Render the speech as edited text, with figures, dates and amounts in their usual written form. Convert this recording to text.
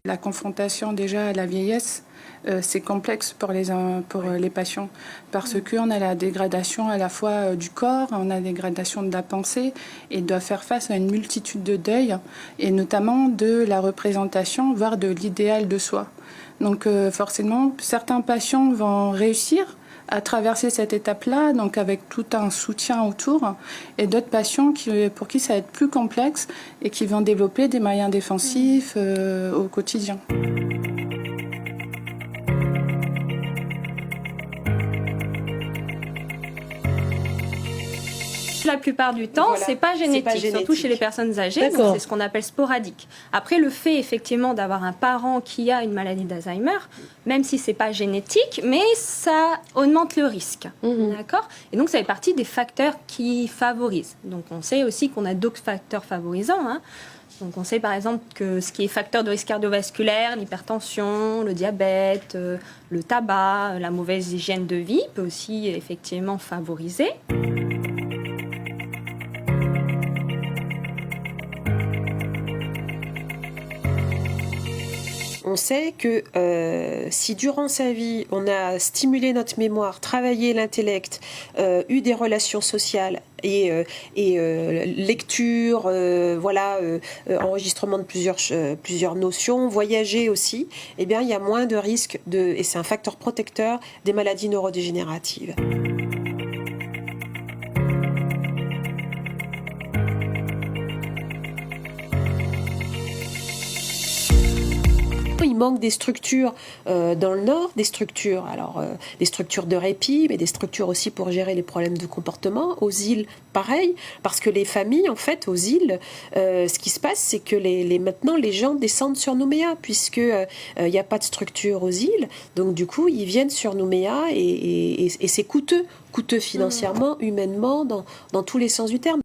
La confrontation déjà à la vieillesse, c'est complexe pour les patients parce qu'on a la dégradation à la fois du corps, on a la dégradation de la pensée et doit faire face à une multitude de deuils et notamment de la représentation, voire de l'idéal de soi. Donc forcément, certains patients vont réussir à traverser cette étape-là, donc avec tout un soutien autour, et d'autres patients pour qui ça va être plus complexe et qui vont développer des moyens défensifs au quotidien. La plupart du temps, voilà, c'est pas génétique, surtout chez les personnes âgées, c'est ce qu'on appelle sporadique. Après, le fait effectivement d'avoir un parent qui a une maladie d'Alzheimer, même si c'est pas génétique, mais ça augmente le risque, d'accord ? Et donc, ça fait partie des facteurs qui favorisent. Donc, on sait aussi qu'on a d'autres facteurs favorisants, hein. Donc, on sait par exemple que ce qui est facteur de risque cardiovasculaire, l'hypertension, le diabète, le tabac, la mauvaise hygiène de vie peut aussi effectivement favoriser. On sait que si durant sa vie, on a stimulé notre mémoire, travaillé l'intellect, eu des relations sociales et lecture, enregistrement de plusieurs notions, voyager aussi, eh bien, il y a moins de risques, et c'est un facteur protecteur des maladies neurodégénératives. Il manque des structures dans le Nord, des structures de répit, mais des structures aussi pour gérer les problèmes de comportement. Aux îles, pareil, parce que les familles, en fait, aux îles, ce qui se passe, c'est que maintenant, les gens descendent sur Nouméa, puisque il n'y a pas de structure aux îles. Donc, du coup, ils viennent sur Nouméa et c'est coûteux financièrement, humainement, dans tous les sens du terme.